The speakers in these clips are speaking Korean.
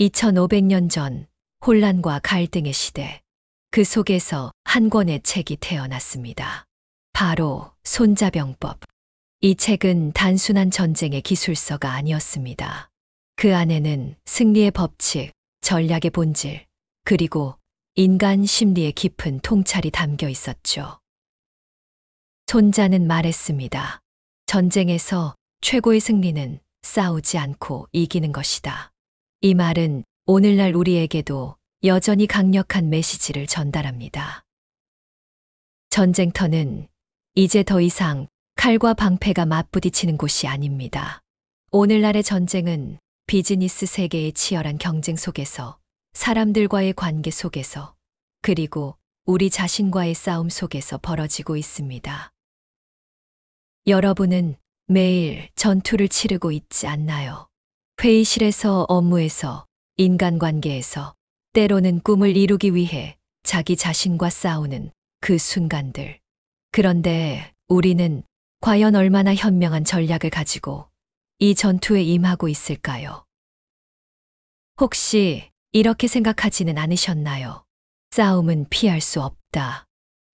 2500년 전 혼란과 갈등의 시대, 그 속에서 한 권의 책이 태어났습니다. 바로 손자병법. 이 책은 단순한 전쟁의 기술서가 아니었습니다. 그 안에는 승리의 법칙, 전략의 본질, 그리고 인간 심리의 깊은 통찰이 담겨 있었죠. 손자는 말했습니다. 전쟁에서 최고의 승리는 싸우지 않고 이기는 것이다. 이 말은 오늘날 우리에게도 여전히 강력한 메시지를 전달합니다. 전쟁터는 이제 더 이상 칼과 방패가 맞부딪히는 곳이 아닙니다. 오늘날의 전쟁은 비즈니스 세계의 치열한 경쟁 속에서, 사람들과의 관계 속에서, 그리고 우리 자신과의 싸움 속에서 벌어지고 있습니다. 여러분은 매일 전투를 치르고 있지 않나요? 회의실에서, 업무에서, 인간관계에서, 때로는 꿈을 이루기 위해 자기 자신과 싸우는 그 순간들. 그런데 우리는 과연 얼마나 현명한 전략을 가지고 이 전투에 임하고 있을까요? 혹시 이렇게 생각하지는 않으셨나요? 싸움은 피할 수 없다.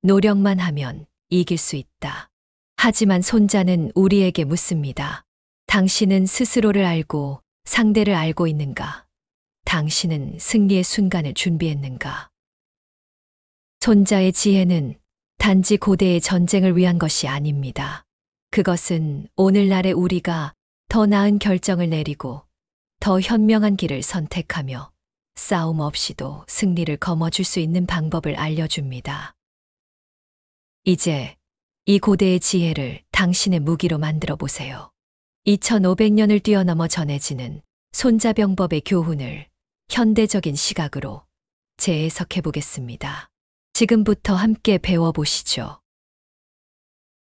노력만 하면 이길 수 있다. 하지만 손자는 우리에게 묻습니다. 당신은 스스로를 알고 상대를 알고 있는가? 당신은 승리의 순간을 준비했는가? 손자의 지혜는 단지 고대의 전쟁을 위한 것이 아닙니다. 그것은 오늘날의 우리가 더 나은 결정을 내리고 더 현명한 길을 선택하며 싸움 없이도 승리를 거머쥘 수 있는 방법을 알려줍니다. 이제 이 고대의 지혜를 당신의 무기로 만들어 보세요. 2500년을 뛰어넘어 전해지는 손자병법의 교훈을 현대적인 시각으로 재해석해 보겠습니다. 지금부터 함께 배워보시죠.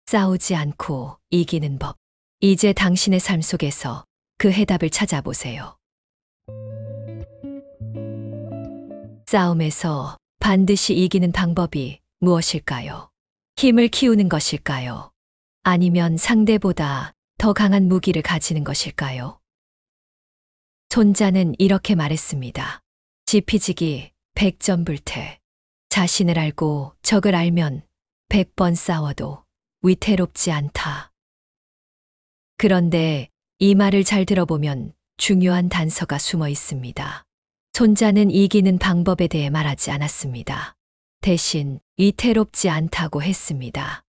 싸우지 않고 이기는 법. 이제 당신의 삶 속에서 그 해답을 찾아보세요. 싸움에서 반드시 이기는 방법이 무엇일까요? 힘을 키우는 것일까요? 아니면 상대보다 더 강한 무기를 가지는 것일까요? 손자는 이렇게 말했습니다. 지피지기 100점 불태. 자신을 알고 적을 알면 100번 싸워도 위태롭지 않다. 그런데 이 말을 잘 들어보면 중요한 단서가 숨어 있습니다. 손자는 이기는 방법에 대해 말하지 않았습니다. 대신 위태롭지 않다고 했습니다.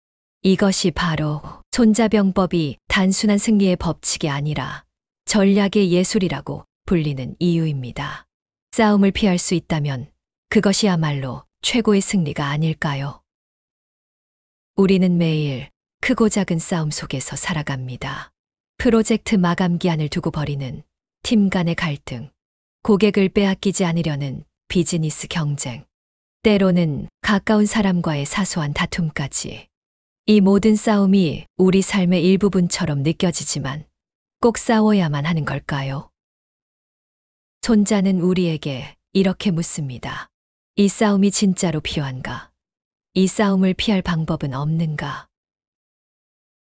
이것이 바로 손자병법이 단순한 승리의 법칙이 아니라 전략의 예술이라고 불리는 이유입니다. 싸움을 피할 수 있다면 그것이야말로 최고의 승리가 아닐까요? 우리는 매일 크고 작은 싸움 속에서 살아갑니다. 프로젝트 마감 기한을 두고 벌이는 팀 간의 갈등, 고객을 빼앗기지 않으려는 비즈니스 경쟁, 때로는 가까운 사람과의 사소한 다툼까지. 이 모든 싸움이 우리 삶의 일부분처럼 느껴지지만 꼭 싸워야만 하는 걸까요? 손자는 우리에게 이렇게 묻습니다. 이 싸움이 진짜로 필요한가? 이 싸움을 피할 방법은 없는가?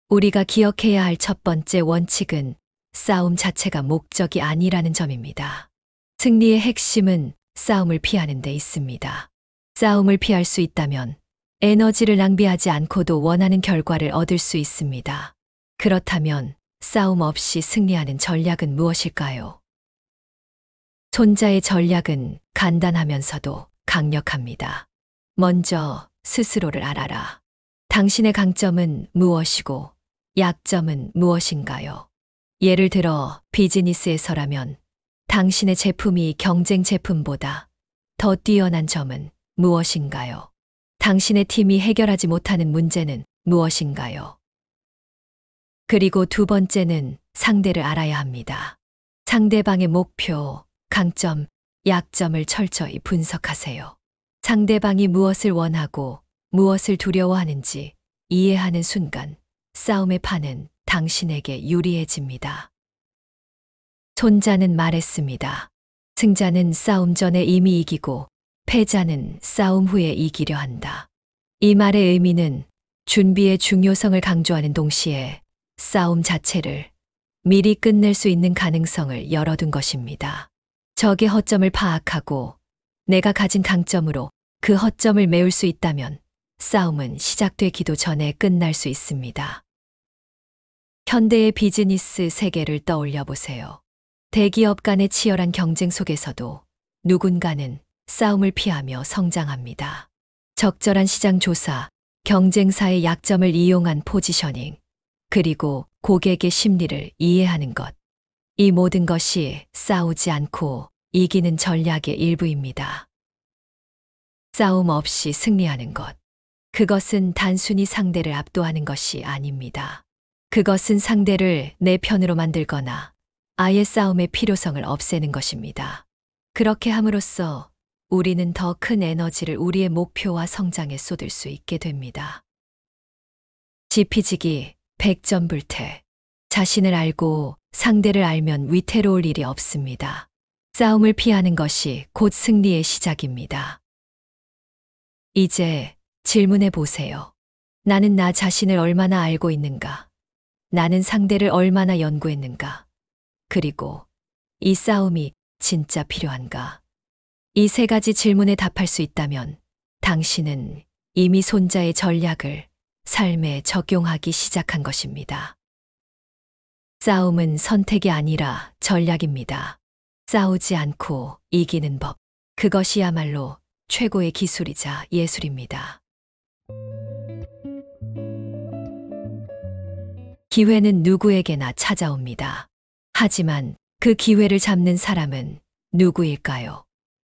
우리가 기억해야 할 첫 번째 원칙은 싸움 자체가 목적이 아니라는 점입니다. 승리의 핵심은 싸움을 피하는 데 있습니다. 싸움을 피할 수 있다면 에너지를 낭비하지 않고도 원하는 결과를 얻을 수 있습니다. 그렇다면 싸움 없이 승리하는 전략은 무엇일까요? 손자의 전략은 간단하면서도 강력합니다. 먼저 스스로를 알아라. 당신의 강점은 무엇이고 약점은 무엇인가요? 예를 들어 비즈니스에서라면 당신의 제품이 경쟁 제품보다 더 뛰어난 점은 무엇인가요? 당신의 팀이 해결하지 못하는 문제는 무엇인가요? 그리고 두 번째는 상대를 알아야 합니다. 상대방의 목표, 강점, 약점을 철저히 분석하세요. 상대방이 무엇을 원하고 무엇을 두려워하는지 이해하는 순간 싸움의 판은 당신에게 유리해집니다. 손자는 말했습니다. 승자는 싸움 전에 이미 이기고 패자는 싸움 후에 이기려 한다. 이 말의 의미는 준비의 중요성을 강조하는 동시에 싸움 자체를 미리 끝낼 수 있는 가능성을 열어둔 것입니다. 적의 허점을 파악하고 내가 가진 강점으로 그 허점을 메울 수 있다면 싸움은 시작되기도 전에 끝날 수 있습니다. 현대의 비즈니스 세계를 떠올려 보세요. 대기업 간의 치열한 경쟁 속에서도 누군가는 싸움을 피하며 성장합니다. 적절한 시장 조사, 경쟁사의 약점을 이용한 포지셔닝, 그리고 고객의 심리를 이해하는 것. 이 모든 것이 싸우지 않고 이기는 전략의 일부입니다. 싸움 없이 승리하는 것. 그것은 단순히 상대를 압도하는 것이 아닙니다. 그것은 상대를 내 편으로 만들거나 아예 싸움의 필요성을 없애는 것입니다. 그렇게 함으로써 우리는 더 큰 에너지를 우리의 목표와 성장에 쏟을 수 있게 됩니다. 지피지기, 백전불태. 자신을 알고 상대를 알면 위태로울 일이 없습니다. 싸움을 피하는 것이 곧 승리의 시작입니다. 이제 질문해 보세요. 나는 나 자신을 얼마나 알고 있는가? 나는 상대를 얼마나 연구했는가? 그리고 이 싸움이 진짜 필요한가? 이 세 가지 질문에 답할 수 있다면 당신은 이미 손자의 전략을 삶에 적용하기 시작한 것입니다. 싸움은 선택이 아니라 전략입니다. 싸우지 않고 이기는 법. 그것이야말로 최고의 기술이자 예술입니다. 기회는 누구에게나 찾아옵니다. 하지만 그 기회를 잡는 사람은 누구일까요?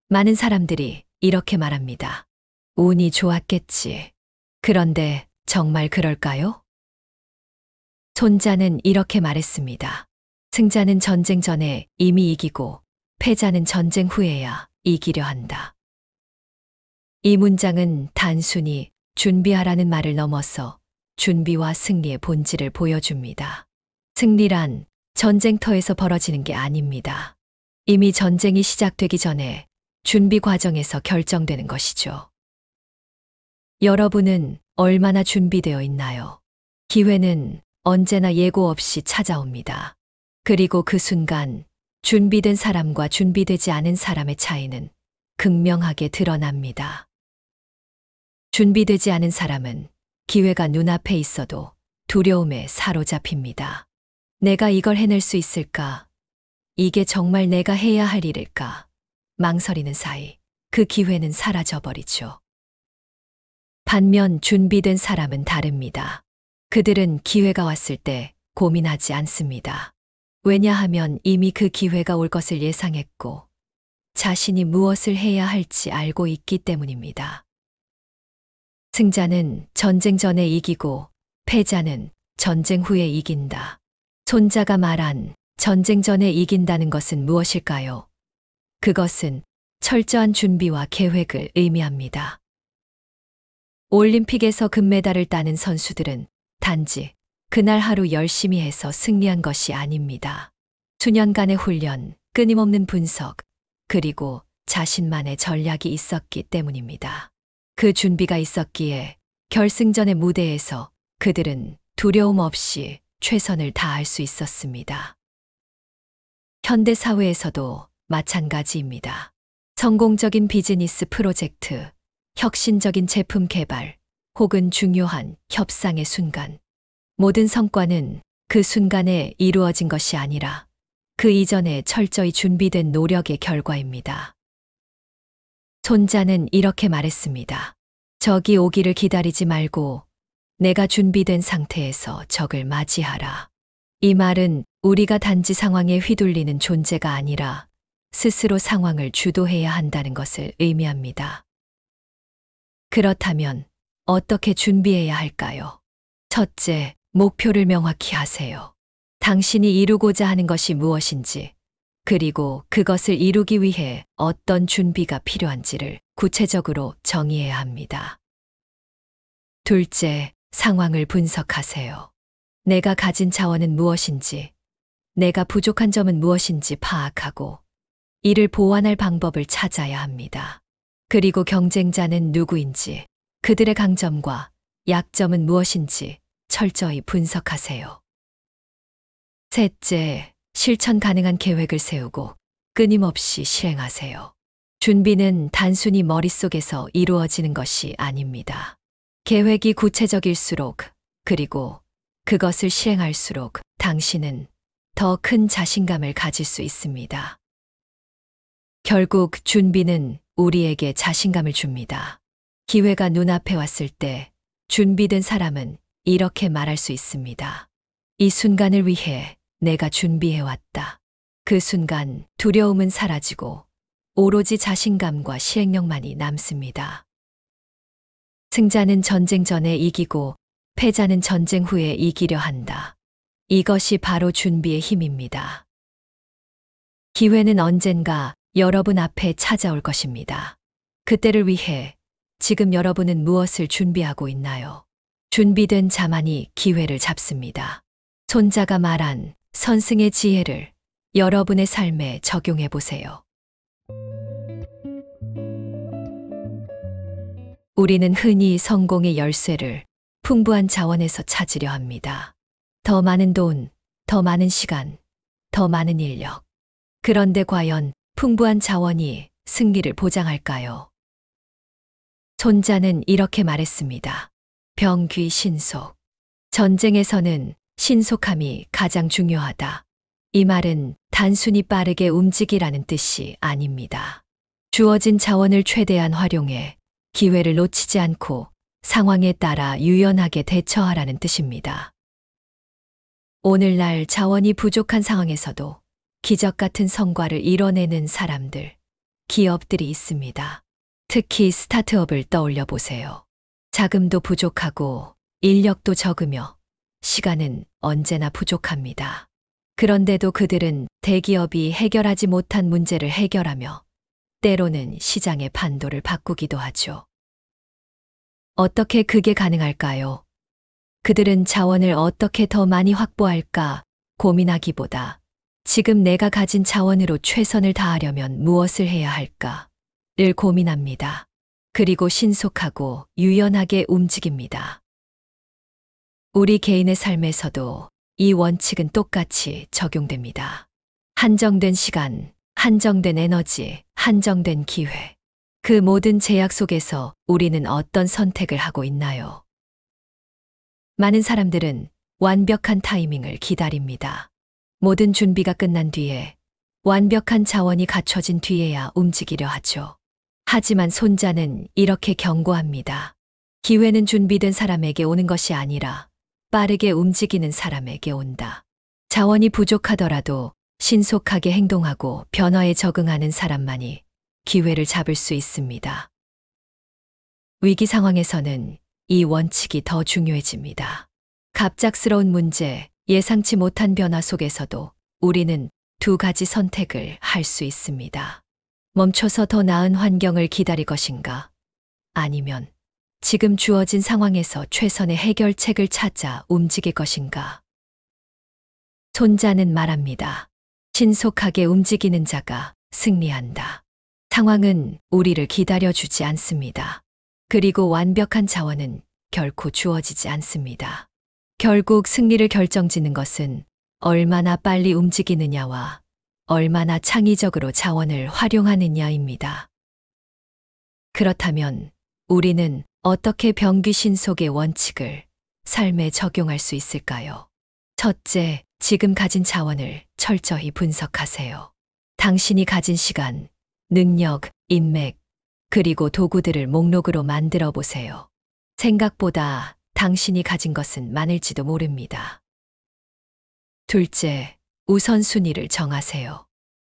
많은 사람들이 이렇게 말합니다. 운이 좋았겠지. 그런데 정말 그럴까요? 손자는 이렇게 말했습니다. 승자는 전쟁 전에 이미 이기고 패자는 전쟁 후에야 이기려 한다. 이 문장은 단순히 준비하라는 말을 넘어서 준비와 승리의 본질을 보여줍니다. 승리란 전쟁터에서 벌어지는 게 아닙니다. 이미 전쟁이 시작되기 전에 준비 과정에서 결정되는 것이죠. 여러분은 얼마나 준비되어 있나요? 기회는 언제나 예고 없이 찾아옵니다. 그리고 그 순간 준비된 사람과 준비되지 않은 사람의 차이는 극명하게 드러납니다. 준비되지 않은 사람은 기회가 눈앞에 있어도 두려움에 사로잡힙니다. 내가 이걸 해낼 수 있을까? 이게 정말 내가 해야 할 일일까? 망설이는 사이 그 기회는 사라져버리죠. 반면 준비된 사람은 다릅니다. 그들은 기회가 왔을 때 고민하지 않습니다. 왜냐하면 이미 그 기회가 올 것을 예상했고 자신이 무엇을 해야 할지 알고 있기 때문입니다. 승자는 전쟁 전에 이기고 패자는 전쟁 후에 이긴다. 손자가 말한 전쟁 전에 이긴다는 것은 무엇일까요? 그것은 철저한 준비와 계획을 의미합니다. 올림픽에서 금메달을 따는 선수들은 단지 그날 하루 열심히 해서 승리한 것이 아닙니다. 수년간의 훈련, 끊임없는 분석, 그리고 자신만의 전략이 있었기 때문입니다. 그 준비가 있었기에 결승전의 무대에서 그들은 두려움 없이 최선을 다할 수 있었습니다. 현대 사회에서도 마찬가지입니다. 성공적인 비즈니스 프로젝트, 혁신적인 제품 개발, 혹은 중요한 협상의 순간. 모든 성과는 그 순간에 이루어진 것이 아니라 그 이전에 철저히 준비된 노력의 결과입니다. 손자는 이렇게 말했습니다. 적이 오기를 기다리지 말고 내가 준비된 상태에서 적을 맞이하라. 이 말은 우리가 단지 상황에 휘둘리는 존재가 아니라 스스로 상황을 주도해야 한다는 것을 의미합니다. 그렇다면 어떻게 준비해야 할까요? 첫째, 목표를 명확히 하세요. 당신이 이루고자 하는 것이 무엇인지, 그리고 그것을 이루기 위해 어떤 준비가 필요한지를 구체적으로 정의해야 합니다. 둘째, 상황을 분석하세요. 내가 가진 자원은 무엇인지, 내가 부족한 점은 무엇인지 파악하고 이를 보완할 방법을 찾아야 합니다. 그리고 경쟁자는 누구인지, 그들의 강점과 약점은 무엇인지 철저히 분석하세요. 셋째, 실천 가능한 계획을 세우고 끊임없이 실행하세요. 준비는 단순히 머릿속에서 이루어지는 것이 아닙니다. 계획이 구체적일수록, 그리고 그것을 실행할수록 당신은 더 큰 자신감을 가질 수 있습니다. 결국 준비는 우리에게 자신감을 줍니다. 기회가 눈앞에 왔을 때 준비된 사람은 이렇게 말할 수 있습니다. 이 순간을 위해 내가 준비해왔다. 그 순간 두려움은 사라지고 오로지 자신감과 실행력만이 남습니다. 승자는 전쟁 전에 이기고 패자는 전쟁 후에 이기려 한다. 이것이 바로 준비의 힘입니다. 기회는 언젠가 여러분 앞에 찾아올 것입니다. 그때를 위해 지금 여러분은 무엇을 준비하고 있나요? 준비된 자만이 기회를 잡습니다. 손자가 말한 선승의 지혜를 여러분의 삶에 적용해 보세요. 우리는 흔히 성공의 열쇠를 풍부한 자원에서 찾으려 합니다. 더 많은 돈, 더 많은 시간, 더 많은 인력. 그런데 과연 풍부한 자원이 승리를 보장할까요? 손자는 이렇게 말했습니다. 병귀신속. 전쟁에서는 신속함이 가장 중요하다. 이 말은 단순히 빠르게 움직이라는 뜻이 아닙니다. 주어진 자원을 최대한 활용해 기회를 놓치지 않고 상황에 따라 유연하게 대처하라는 뜻입니다. 오늘날 자원이 부족한 상황에서도 기적 같은 성과를 이뤄내는 사람들, 기업들이 있습니다. 특히 스타트업을 떠올려 보세요. 자금도 부족하고 인력도 적으며 시간은 언제나 부족합니다. 그런데도 그들은 대기업이 해결하지 못한 문제를 해결하며 때로는 시장의 판도를 바꾸기도 하죠. 어떻게 그게 가능할까요? 그들은 자원을 어떻게 더 많이 확보할까 고민하기보다 지금 내가 가진 자원으로 최선을 다하려면 무엇을 해야 할까를 고민합니다. 그리고 신속하고 유연하게 움직입니다. 우리 개인의 삶에서도 이 원칙은 똑같이 적용됩니다. 한정된 시간, 한정된 에너지, 한정된 기회. 그 모든 제약 속에서 우리는 어떤 선택을 하고 있나요? 많은 사람들은 완벽한 타이밍을 기다립니다. 모든 준비가 끝난 뒤에 완벽한 자원이 갖춰진 뒤에야 움직이려 하죠. 하지만 손자는 이렇게 경고합니다. 기회는 준비된 사람에게 오는 것이 아니라 빠르게 움직이는 사람에게 온다. 자원이 부족하더라도 신속하게 행동하고 변화에 적응하는 사람만이 기회를 잡을 수 있습니다. 위기 상황에서는 이 원칙이 더 중요해집니다. 갑작스러운 문제, 예상치 못한 변화 속에서도 우리는 두 가지 선택을 할 수 있습니다. 멈춰서 더 나은 환경을 기다릴 것인가? 아니면 지금 주어진 상황에서 최선의 해결책을 찾아 움직일 것인가? 손자는 말합니다. 신속하게 움직이는 자가 승리한다. 상황은 우리를 기다려주지 않습니다. 그리고 완벽한 자원은 결코 주어지지 않습니다. 결국 승리를 결정짓는 것은 얼마나 빨리 움직이느냐와 얼마나 창의적으로 자원을 활용하느냐입니다. 그렇다면 우리는 어떻게 병귀신속의 원칙을 삶에 적용할 수 있을까요? 첫째, 지금 가진 자원을 철저히 분석하세요. 당신이 가진 시간, 능력, 인맥, 그리고 도구들을 목록으로 만들어 보세요. 생각보다 당신이 가진 것은 많을지도 모릅니다. 둘째, 우선순위를 정하세요.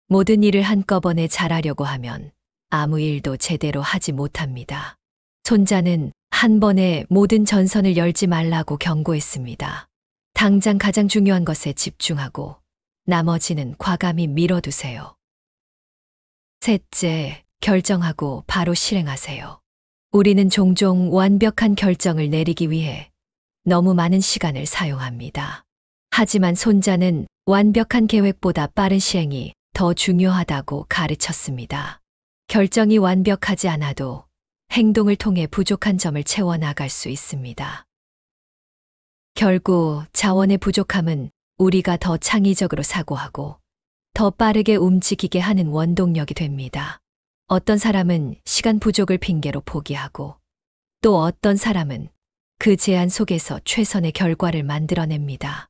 모든 일을 한꺼번에 잘하려고 하면 아무 일도 제대로 하지 못합니다. 손자는 한 번에 모든 전선을 열지 말라고 경고했습니다. 당장 가장 중요한 것에 집중하고 나머지는 과감히 미뤄두세요. 셋째, 결정하고 바로 실행하세요. 우리는 종종 완벽한 결정을 내리기 위해 너무 많은 시간을 사용합니다. 하지만 손자는 완벽한 계획보다 빠른 시행이 더 중요하다고 가르쳤습니다. 결정이 완벽하지 않아도 행동을 통해 부족한 점을 채워나갈 수 있습니다. 결국 자원의 부족함은 우리가 더 창의적으로 사고하고 더 빠르게 움직이게 하는 원동력이 됩니다. 어떤 사람은 시간 부족을 핑계로 포기하고 또 어떤 사람은 그 제한 속에서 최선의 결과를 만들어냅니다.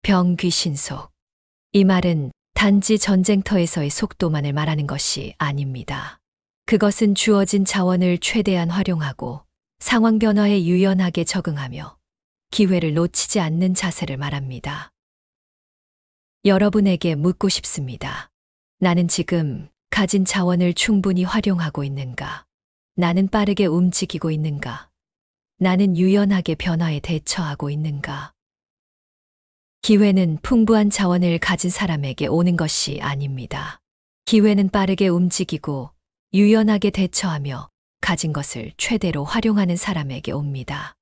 병귀신속. 이 말은 단지 전쟁터에서의 속도만을 말하는 것이 아닙니다. 그것은 주어진 자원을 최대한 활용하고 상황 변화에 유연하게 적응하며 기회를 놓치지 않는 자세를 말합니다. 여러분에게 묻고 싶습니다. 나는 지금 가진 자원을 충분히 활용하고 있는가? 나는 빠르게 움직이고 있는가? 나는 유연하게 변화에 대처하고 있는가? 기회는 풍부한 자원을 가진 사람에게 오는 것이 아닙니다. 기회는 빠르게 움직이고 유연하게 대처하며 가진 것을 최대로 활용하는 사람에게 옵니다.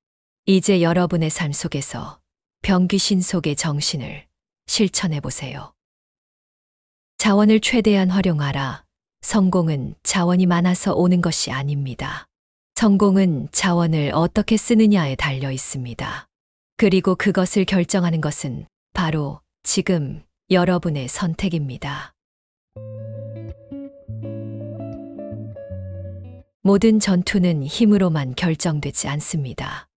이제 여러분의 삶 속에서 병귀신속의 정신을 실천해 보세요. 자원을 최대한 활용하라. 성공은 자원이 많아서 오는 것이 아닙니다. 성공은 자원을 어떻게 쓰느냐에 달려 있습니다. 그리고 그것을 결정하는 것은 바로 지금 여러분의 선택입니다. 모든 전투는 힘으로만 결정되지 않습니다.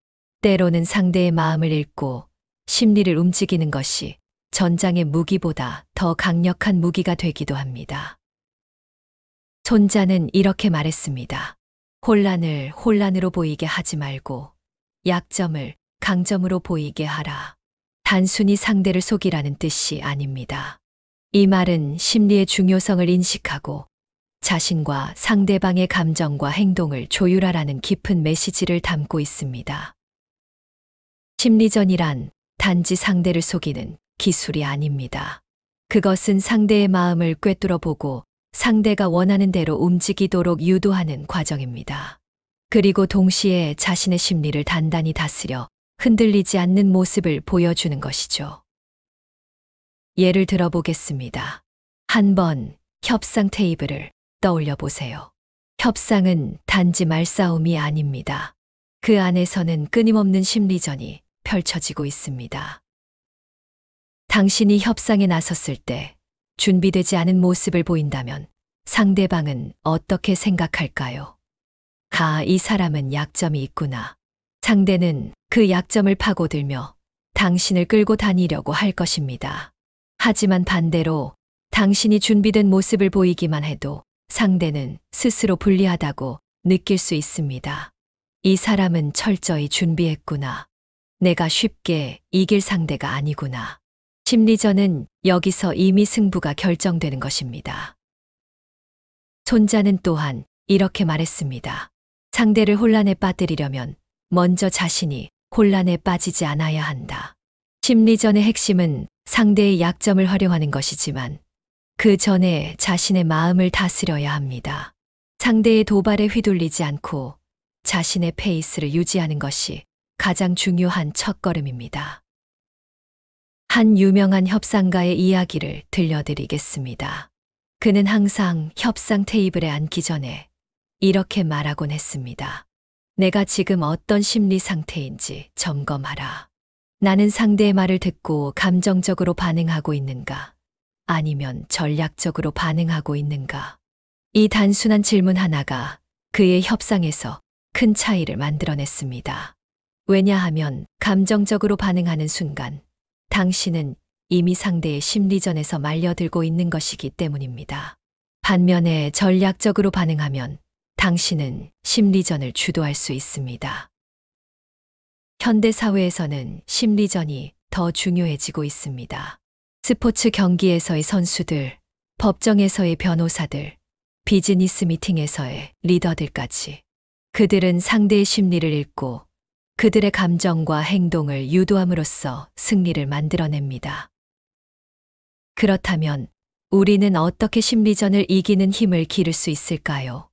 때로는 상대의 마음을 읽고 심리를 움직이는 것이 전장의 무기보다 더 강력한 무기가 되기도 합니다. 손자는 이렇게 말했습니다. 혼란을 혼란으로 보이게 하지 말고 약점을 강점으로 보이게 하라. 단순히 상대를 속이라는 뜻이 아닙니다. 이 말은 심리의 중요성을 인식하고 자신과 상대방의 감정과 행동을 조율하라는 깊은 메시지를 담고 있습니다. 심리전이란 단지 상대를 속이는 기술이 아닙니다. 그것은 상대의 마음을 꿰뚫어 보고 상대가 원하는 대로 움직이도록 유도하는 과정입니다. 그리고 동시에 자신의 심리를 단단히 다스려 흔들리지 않는 모습을 보여주는 것이죠. 예를 들어 보겠습니다. 한번 협상 테이블을 떠올려 보세요. 협상은 단지 말싸움이 아닙니다. 그 안에서는 끊임없는 심리전이 펼쳐지고 있습니다. 당신이 협상에 나섰을 때 준비되지 않은 모습을 보인다면 상대방은 어떻게 생각할까요? 이 사람은 약점이 있구나. 상대는 그 약점을 파고들며 당신을 끌고 다니려고 할 것입니다. 하지만 반대로 당신이 준비된 모습을 보이기만 해도 상대는 스스로 불리하다고 느낄 수 있습니다. 이 사람은 철저히 준비했구나. 내가 쉽게 이길 상대가 아니구나. 심리전은 여기서 이미 승부가 결정되는 것입니다. 손자는 또한 이렇게 말했습니다. 상대를 혼란에 빠뜨리려면 먼저 자신이 혼란에 빠지지 않아야 한다. 심리전의 핵심은 상대의 약점을 활용하는 것이지만 그 전에 자신의 마음을 다스려야 합니다. 상대의 도발에 휘둘리지 않고 자신의 페이스를 유지하는 것이 가장 중요한 첫걸음입니다. 한 유명한 협상가의 이야기를 들려드리겠습니다. 그는 항상 협상 테이블에 앉기 전에 이렇게 말하곤 했습니다. 내가 지금 어떤 심리 상태인지 점검하라. 나는 상대의 말을 듣고 감정적으로 반응하고 있는가? 아니면 전략적으로 반응하고 있는가? 이 단순한 질문 하나가 그의 협상에서 큰 차이를 만들어냈습니다. 왜냐하면 감정적으로 반응하는 순간 당신은 이미 상대의 심리전에서 말려들고 있는 것이기 때문입니다. 반면에 전략적으로 반응하면 당신은 심리전을 주도할 수 있습니다. 현대 사회에서는 심리전이 더 중요해지고 있습니다. 스포츠 경기에서의 선수들, 법정에서의 변호사들, 비즈니스 미팅에서의 리더들까지 그들은 상대의 심리를 읽고 그들의 감정과 행동을 유도함으로써 승리를 만들어냅니다. 그렇다면 우리는 어떻게 심리전을 이기는 힘을 기를 수 있을까요?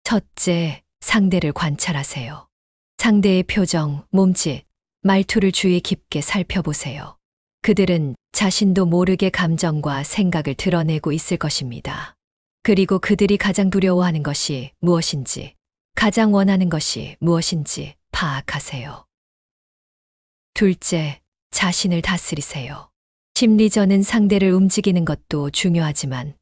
첫째, 상대를 관찰하세요. 상대의 표정, 몸짓, 말투를 주의 깊게 살펴보세요. 그들은 자신도 모르게 감정과 생각을 드러내고 있을 것입니다. 그리고 그들이 가장 두려워하는 것이 무엇인지, 가장 원하는 것이 무엇인지 파악하세요. 둘째, 자신을 다스리세요. 심리전은 상대를 움직이는 것도 중요하지만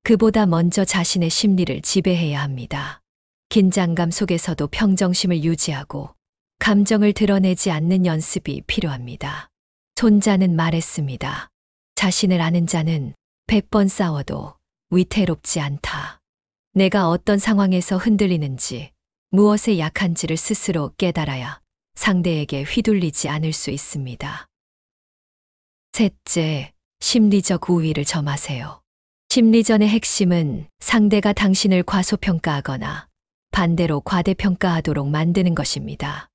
그보다 먼저 자신의 심리를 지배해야 합니다. 긴장감 속에서도 평정심을 유지하고 감정을 드러내지 않는 연습이 필요합니다. 손자는 말했습니다. 자신을 아는 자는 100번 싸워도 위태롭지 않다. 내가 어떤 상황에서 흔들리는지, 무엇에 약한지를 스스로 깨달아야 상대에게 휘둘리지 않을 수 있습니다. 셋째, 심리적 우위를 점하세요. 심리전의 핵심은 상대가 당신을 과소평가하거나 반대로 과대평가하도록 만드는 것입니다.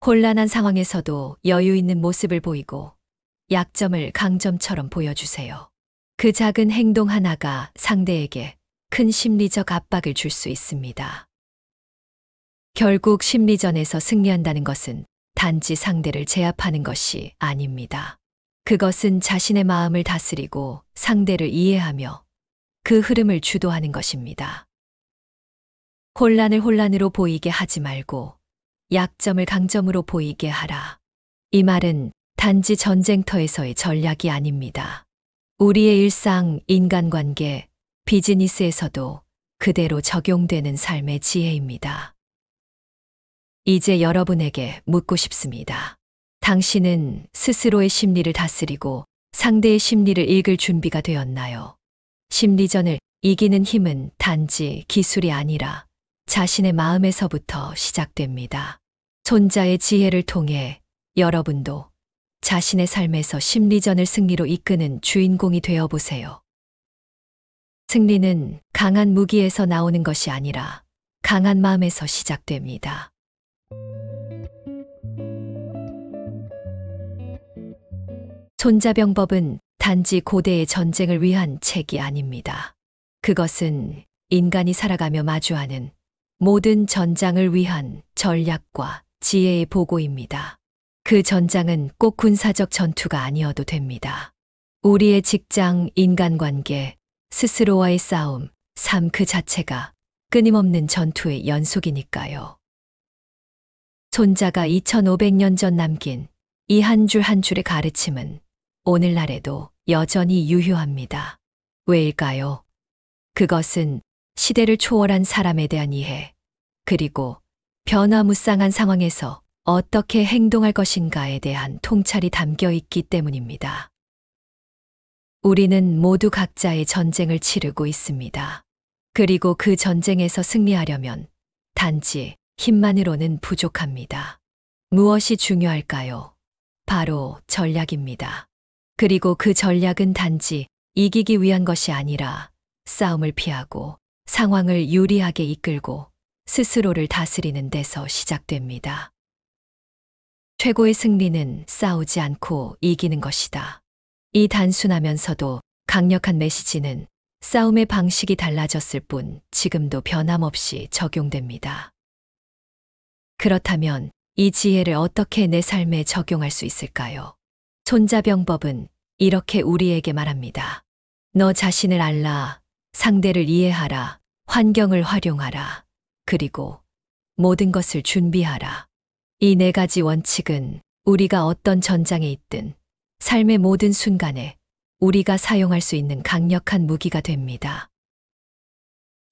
혼란한 상황에서도 여유 있는 모습을 보이고 약점을 강점처럼 보여주세요. 그 작은 행동 하나가 상대에게 큰 심리적 압박을 줄 수 있습니다. 결국 심리전에서 승리한다는 것은 단지 상대를 제압하는 것이 아닙니다. 그것은 자신의 마음을 다스리고 상대를 이해하며 그 흐름을 주도하는 것입니다. 혼란을 혼란으로 보이게 하지 말고 약점을 강점으로 보이게 하라. 이 말은 단지 전쟁터에서의 전략이 아닙니다. 우리의 일상, 인간관계, 비즈니스에서도 그대로 적용되는 삶의 지혜입니다. 이제 여러분에게 묻고 싶습니다. 당신은 스스로의 심리를 다스리고 상대의 심리를 읽을 준비가 되었나요? 심리전을 이기는 힘은 단지 기술이 아니라 자신의 마음에서부터 시작됩니다. 손자의 지혜를 통해 여러분도 자신의 삶에서 심리전을 승리로 이끄는 주인공이 되어 보세요. 승리는 강한 무기에서 나오는 것이 아니라 강한 마음에서 시작됩니다. 손자병법은 단지 고대의 전쟁을 위한 책이 아닙니다. 그것은 인간이 살아가며 마주하는 모든 전장을 위한 전략과 지혜의 보고입니다. 그 전장은 꼭 군사적 전투가 아니어도 됩니다. 우리의 직장, 인간관계, 스스로와의 싸움, 삶 그 자체가 끊임없는 전투의 연속이니까요. 손자가 2500년 전 남긴 이 한 줄 한 줄의 가르침은 오늘날에도 여전히 유효합니다. 왜일까요? 그것은 시대를 초월한 사람에 대한 이해, 그리고 변화무쌍한 상황에서 어떻게 행동할 것인가에 대한 통찰이 담겨 있기 때문입니다. 우리는 모두 각자의 전쟁을 치르고 있습니다. 그리고 그 전쟁에서 승리하려면 단지 힘만으로는 부족합니다. 무엇이 중요할까요? 바로 전략입니다. 그리고 그 전략은 단지 이기기 위한 것이 아니라 싸움을 피하고 상황을 유리하게 이끌고 스스로를 다스리는 데서 시작됩니다. 최고의 승리는 싸우지 않고 이기는 것이다. 이 단순하면서도 강력한 메시지는 싸움의 방식이 달라졌을 뿐 지금도 변함없이 적용됩니다. 그렇다면 이 지혜를 어떻게 내 삶에 적용할 수 있을까요? 손자병법은 이렇게 우리에게 말합니다. 너 자신을 알라, 상대를 이해하라, 환경을 활용하라, 그리고 모든 것을 준비하라. 이 네 가지 원칙은 우리가 어떤 전장에 있든 삶의 모든 순간에 우리가 사용할 수 있는 강력한 무기가 됩니다.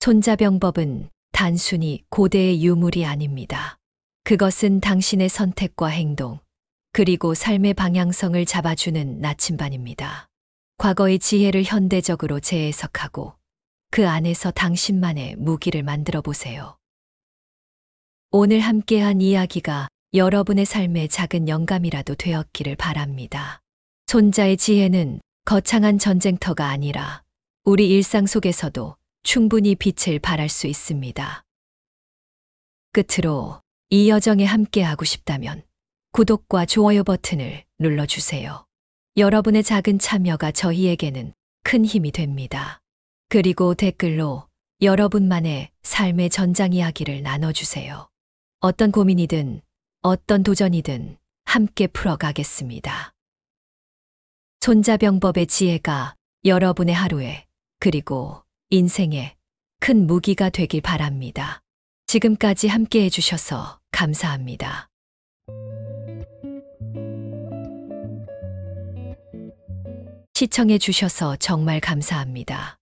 손자병법은 단순히 고대의 유물이 아닙니다. 그것은 당신의 선택과 행동, 그리고 삶의 방향성을 잡아주는 나침반입니다. 과거의 지혜를 현대적으로 재해석하고 그 안에서 당신만의 무기를 만들어 보세요. 오늘 함께한 이야기가 여러분의 삶의 작은 영감이라도 되었기를 바랍니다. 손자의 지혜는 거창한 전쟁터가 아니라 우리 일상 속에서도 충분히 빛을 발할 수 있습니다. 끝으로 이 여정에 함께하고 싶다면 구독과 좋아요 버튼을 눌러주세요. 여러분의 작은 참여가 저희에게는 큰 힘이 됩니다. 그리고 댓글로 여러분만의 삶의 전장 이야기를 나눠주세요. 어떤 고민이든 어떤 도전이든 함께 풀어가겠습니다. 손자병법의 지혜가 여러분의 하루에 그리고 인생에 큰 무기가 되길 바랍니다. 지금까지 함께 해주셔서 감사합니다. 시청해 주셔서 정말 감사합니다.